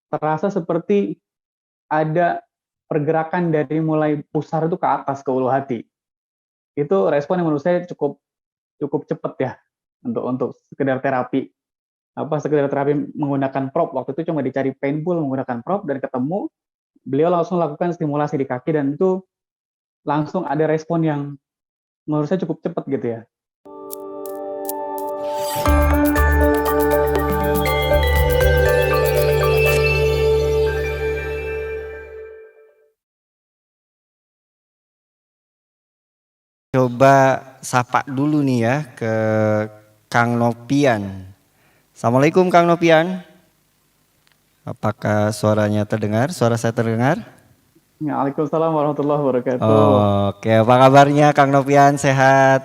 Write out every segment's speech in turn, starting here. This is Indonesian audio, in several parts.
terasa seperti ada pergerakan dari mulai pusar itu ke atas ke ulu hati. Itu respon yang menurut saya cukup cukup cepat ya untuk sekedar terapi. Sekedar terapi menggunakan prop. Waktu itu cuma dicari painful menggunakan prop dan ketemu, beliau langsung lakukan stimulasi di kaki dan itu langsung ada respon yang menurut saya cukup cepat gitu ya. Coba sapa dulu nih ya ke Kang Nopian. Assalamualaikum Kang Nopian. Apakah suaranya terdengar? Suara saya terdengar? Waalaikumsalam warahmatullahi wabarakatuh. Oke, apa kabarnya Kang Nopian? Sehat?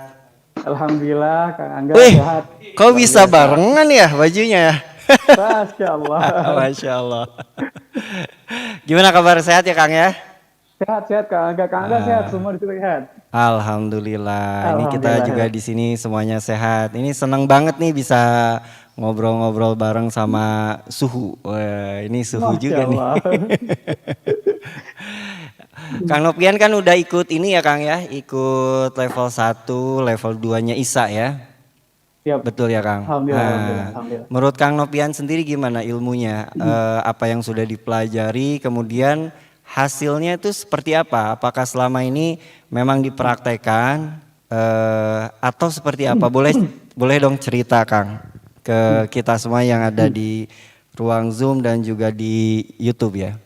Alhamdulillah Kang Angga Wih, sehat. kok Luar bisa biasa. barengan ya bajunya ya? Masya Allah. Masya Allah. Gimana kabar, sehat ya Kang ya? Sehat Kang Angga. Kang Angga sehat, semua di sini sehat. Alhamdulillah. Ini kita Alhamdulillah. juga di sini semuanya sehat. Ini senang banget nih bisa ngobrol-ngobrol bareng sama Suhu. Wah, ini Suhu Masya juga nih. Allah. Kang Nopian kan udah ikut ini ya Kang ya, ikut level 1, level 2-nya ISA ya. Siap. Betul ya Kang. Alhamdulillah. Menurut Kang Nopian sendiri gimana ilmunya? Apa yang sudah dipelajari, kemudian hasilnya itu seperti apa? Apakah selama ini memang dipraktekkan atau seperti apa? Boleh dong cerita Kang ke kita semua yang ada di ruang Zoom dan juga di YouTube ya.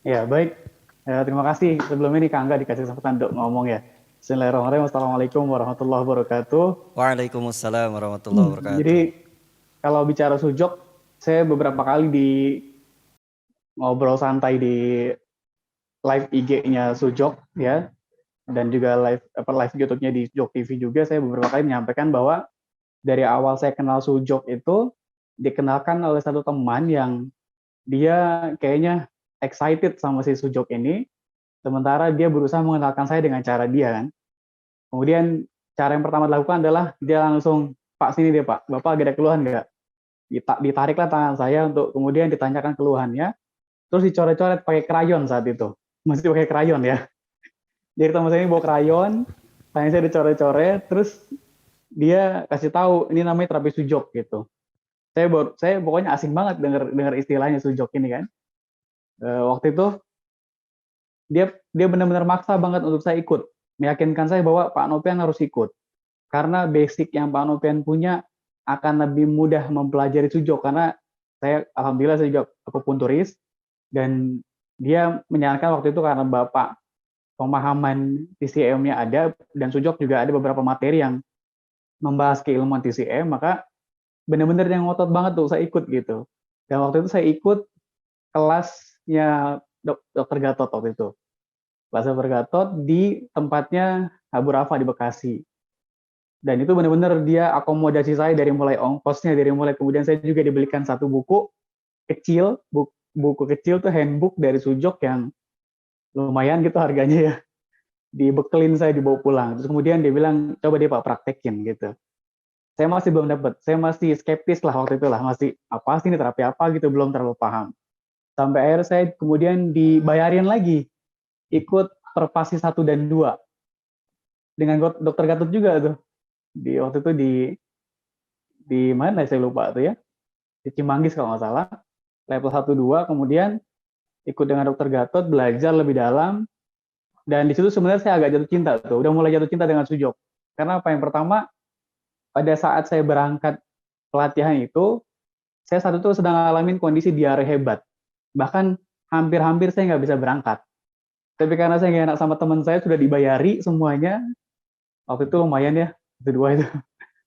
Ya baik. Terima kasih. Sebelum ini Kang Angga dikasih kesempatan untuk ngomong ya. Bismillahirrahmanirrahim. Assalamualaikum warahmatullahi wabarakatuh. Waalaikumsalam warahmatullahi wabarakatuh. Jadi kalau bicara sujok, saya beberapa kali di ngobrol santai di live IG-nya Sujok ya, dan juga live YouTube-nya di Sujok TV juga, saya beberapa kali menyampaikan bahwa dari awal saya kenal Sujok itu dikenalkan oleh satu teman yang dia kayaknya excited sama si Sujok ini, sementara dia berusaha mengenalkan saya dengan cara dia kan. Kemudian cara yang pertama dilakukan adalah dia langsung, Pak sini deh Pak, Bapak ada keluhan nggak? Ditariklah tangan saya untuk kemudian ditanyakan keluhannya, terus dicoret-coret pakai krayon saat itu, masih pakai krayon ya. Jadi teman saya ini bawa krayon, tangan saya dicoret-coret, terus dia kasih tahu ini namanya terapi sujok gitu. Saya pokoknya asing banget dengar istilahnya sujok ini kan. Waktu itu dia benar-benar maksa banget untuk saya ikut, meyakinkan saya bahwa Pak Nopian harus ikut karena basic yang Pak Nopian punya akan lebih mudah mempelajari sujok, karena alhamdulillah saya juga akupunturis dan dia menyarankan waktu itu karena Bapak pemahaman TCM-nya ada dan sujok juga ada beberapa materi yang membahas keilmuan TCM, maka benar-benar yang ngotot banget tuh saya ikut gitu. Dan waktu itu saya ikut kelasnya Dr. Gatot waktu itu. Kelas Dr. Gatot di tempatnya Abu Rafa di Bekasi. Dan itu benar-benar dia akomodasi saya dari mulai ongkosnya, dari mulai kemudian saya juga dibelikan satu buku kecil, buku kecil tuh handbook dari sujok yang lumayan gitu harganya ya. Dibekelin saya dibawa pulang. Terus kemudian dia bilang, coba dia Pak praktekin gitu. Saya masih belum dapat, saya masih skeptis lah waktu itu lah, masih apa sih ini terapi apa gitu, belum terlalu paham. Sampai akhirnya saya kemudian dibayarin lagi, ikut Perpasi 1 dan 2 dengan Dokter Gatot juga tuh. Waktu itu di mana saya lupa tuh ya, di Cimanggis kalau nggak salah, level 1 2, kemudian ikut dengan Dokter Gatot, belajar lebih dalam, dan di situ sebenarnya saya agak jatuh cinta tuh, udah mulai jatuh cinta dengan sujok. Karena apa, yang pertama, pada saat saya berangkat pelatihan itu, saya saat itu sedang ngalamin kondisi diare hebat. Bahkan hampir-hampir saya nggak bisa berangkat. Tapi karena saya nggak enak sama teman saya, sudah dibayari semuanya. Waktu itu lumayan ya, kedua itu.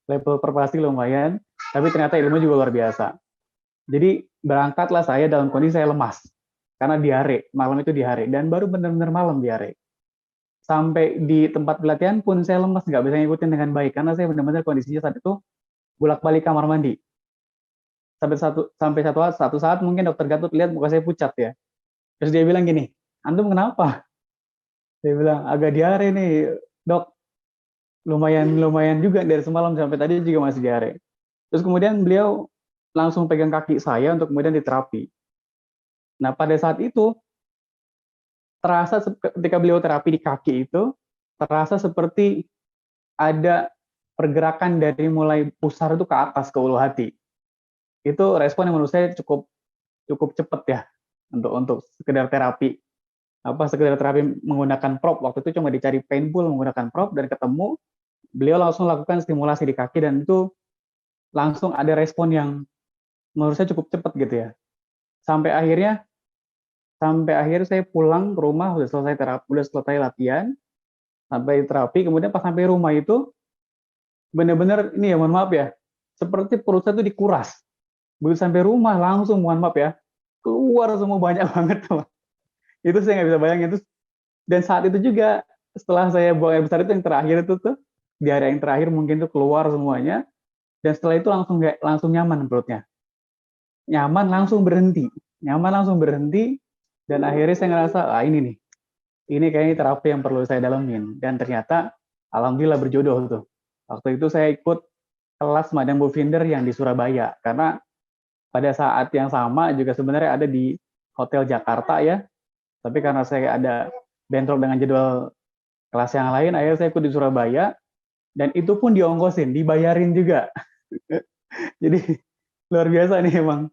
Level Perpasi lumayan, tapi ternyata ilmu juga luar biasa. Jadi berangkatlah saya dalam kondisi saya lemas. Karena diare, malam itu diare. Dan baru benar-benar malam diare. Sampai di tempat pelatihan pun saya lemas, nggak bisa ngikutin dengan baik. Karena saya benar-benar kondisinya saat itu bolak-balik kamar mandi. Sampai satu saat mungkin Dokter Gatot lihat muka saya pucat ya. Terus dia bilang gini, antum kenapa? Dia bilang agak diare nih dok, lumayan juga dari semalam sampai tadi juga masih diare. Terus kemudian beliau langsung pegang kaki saya untuk kemudian diterapi. Nah, pada saat itu terasa ketika beliau terapi di kaki itu terasa seperti ada pergerakan dari mulai pusar itu ke atas ke ulu hati. Itu respon yang menurut saya cukup cukup cepat ya untuk sekedar terapi. Sekedar terapi menggunakan prop, waktu itu cuma dicari painful menggunakan prop dan ketemu, beliau langsung lakukan stimulasi di kaki dan itu langsung ada respon yang menurut saya cukup cepat gitu ya. Sampai akhirnya saya pulang ke rumah, udah selesai terapi, udah selesai latihan, sampai terapi, kemudian pas sampai rumah itu benar-benar ini ya, mohon maaf ya, seperti perut saya itu dikuras. Begitu sampai rumah langsung, mohon maaf ya, keluar semua banyak banget. Itu saya nggak bisa bayangin. Dan saat itu juga setelah saya buang air besar itu yang terakhir itu tuh, di hari yang terakhir mungkin tuh keluar semuanya, dan setelah itu langsung nyaman perutnya. Nyaman langsung berhenti, dan akhirnya saya ngerasa, ini kayaknya terapi yang perlu saya dalamin. Dan ternyata, alhamdulillah berjodoh tuh. Waktu itu saya ikut kelas Madam Bufinder yang di Surabaya, karena pada saat yang sama juga sebenarnya ada di Hotel Jakarta ya, tapi karena saya ada bentrok dengan jadwal kelas yang lain, akhirnya saya ikut di Surabaya, dan itu pun diongkosin, dibayarin juga. Jadi luar biasa nih emang.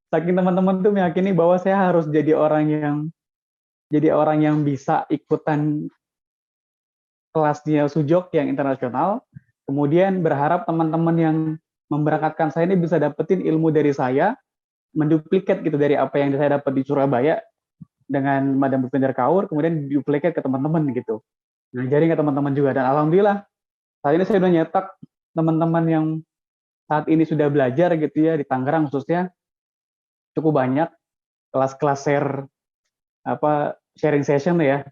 Saking teman-teman tuh meyakini bahwa saya harus jadi orang yang bisa ikutan kelasnya Sujok yang internasional, kemudian berharap teman-teman yang memberangkatkan saya ini bisa dapetin ilmu dari saya, menduplikat gitu dari apa yang saya dapat di Surabaya dengan Madam Bupinder Kaur, kemudian duplikat ke teman-teman gitu. Ngajarin ke teman-teman juga, dan alhamdulillah saat ini saya sudah nyetak teman-teman yang saat ini sudah belajar gitu ya di Tangerang khususnya cukup banyak, kelas-kelas sharing session ya,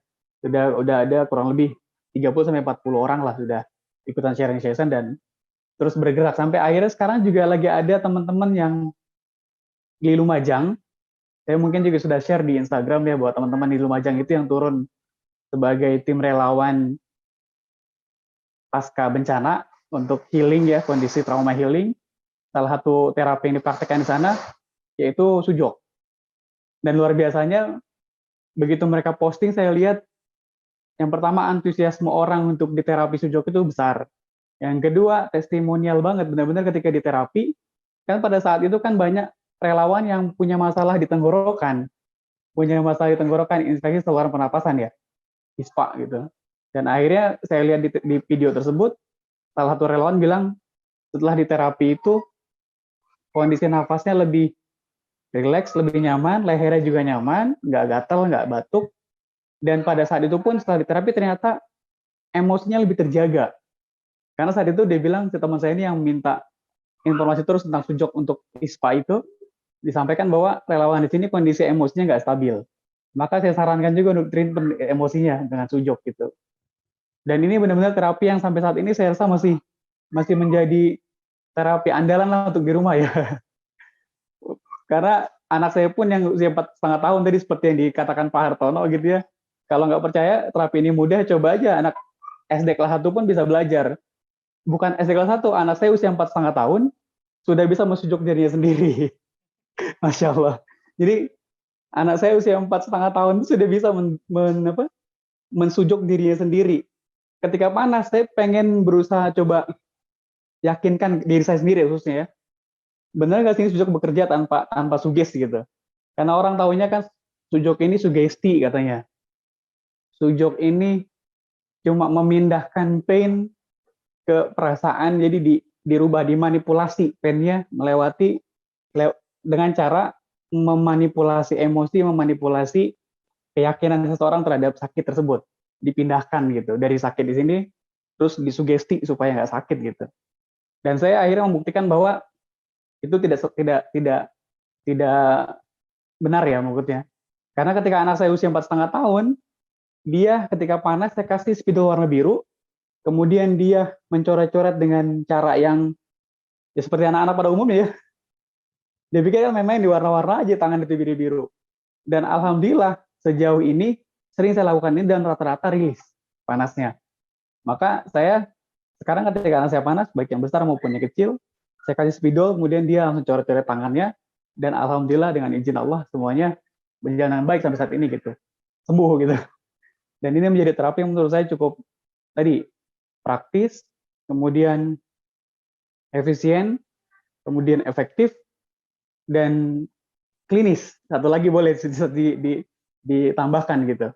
udah ada kurang lebih 30 sampai 40 orang lah sudah ikutan sharing session dan terus bergerak sampai akhirnya sekarang juga lagi ada teman-teman yang di Lumajang. Saya mungkin juga sudah share di Instagram ya buat teman-teman di Lumajang itu yang turun sebagai tim relawan pasca bencana untuk healing ya, kondisi trauma healing. Salah satu terapi yang dipraktekkan di sana yaitu Sujok. Dan luar biasanya begitu mereka posting, saya lihat yang pertama antusiasme orang untuk di terapi Sujok itu besar. Yang kedua testimonial banget, benar-benar ketika di terapi kan pada saat itu kan banyak relawan yang punya masalah di tenggorokan, infeksi saluran pernapasan ya, ISPA gitu. Dan akhirnya saya lihat di video tersebut, salah satu relawan bilang setelah di terapi itu kondisi nafasnya lebih rileks, lebih nyaman, lehernya juga nyaman, nggak gatel, nggak batuk. Dan pada saat itu pun setelah di terapi ternyata emosinya lebih terjaga. Karena saat itu dia bilang, si teman saya ini yang minta informasi terus tentang Sujok untuk ISPA itu, disampaikan bahwa relawan di sini kondisi emosinya nggak stabil. Maka saya sarankan juga untuk treatment emosinya dengan Sujok gitu. Dan ini benar-benar terapi yang sampai saat ini saya rasa masih menjadi terapi andalan lah untuk di rumah ya. Karena anak saya pun yang usia 4,5 tahun tadi seperti yang dikatakan Pak Hartono gitu ya. Kalau nggak percaya terapi ini mudah, coba aja anak SD kelas 1 pun bisa belajar. Bukan SD kelas 1, anak saya usia 4,5 tahun sudah bisa mensujud dirinya sendiri. Masya Allah. Jadi anak saya usia 4,5 tahun sudah bisa mensujud dirinya sendiri. Ketika panas, saya pengen berusaha coba yakinkan diri saya sendiri khususnya ya. Benar nggak sih sujud bekerja tanpa sugesti gitu? Karena orang tahunya kan sujud ini sugesti katanya. Sujud ini cuma memindahkan pain ke perasaan, jadi dirubah, dimanipulasi painnya melewati dengan cara memanipulasi emosi, memanipulasi keyakinan seseorang terhadap sakit tersebut, dipindahkan gitu dari sakit di sini terus disugesti supaya nggak sakit gitu. Dan saya akhirnya membuktikan bahwa itu tidak benar ya maksudnya. Karena ketika anak saya usia 4,5 tahun, dia ketika panas saya kasih spidol warna biru, kemudian dia mencoret-coret dengan cara yang ya seperti anak-anak pada umumnya ya. Dia pikir kan main-main di warna-warna aja tangan itu biru-biru. Dan alhamdulillah sejauh ini sering saya lakukan ini dan rata-rata rilis panasnya. Maka saya sekarang ketika anak saya panas, baik yang besar maupun yang kecil, saya kasih spidol, kemudian dia langsung coret-coret tangannya, dan alhamdulillah dengan izin Allah semuanya berjalan dengan baik sampai saat ini gitu, sembuh gitu. Dan ini menjadi terapi yang menurut saya cukup tadi praktis, kemudian efisien, kemudian efektif, dan klinis. Satu lagi boleh ditambahkan gitu.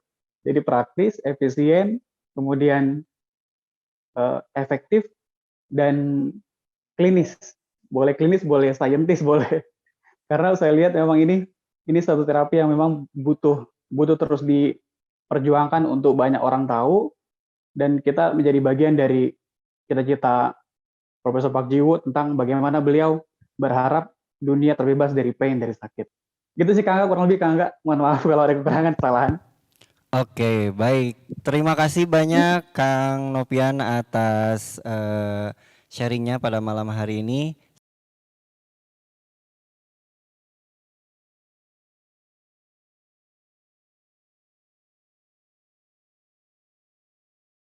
Jadi praktis, efisien, kemudian efektif, dan klinis. Boleh klinis, boleh saintis, boleh. Karena saya lihat memang ini satu terapi yang memang butuh terus diperjuangkan untuk banyak orang tahu, dan kita menjadi bagian dari cita-cita Profesor Park Ji-woo tentang bagaimana beliau berharap dunia terbebas dari pain, dari sakit. Gitu sih Kang, kurang lebih Kang. Mohon maaf kalau ada kekurangan, kesalahan. Oke, baik. Terima kasih banyak Kang Nopian atas sharingnya pada malam hari ini.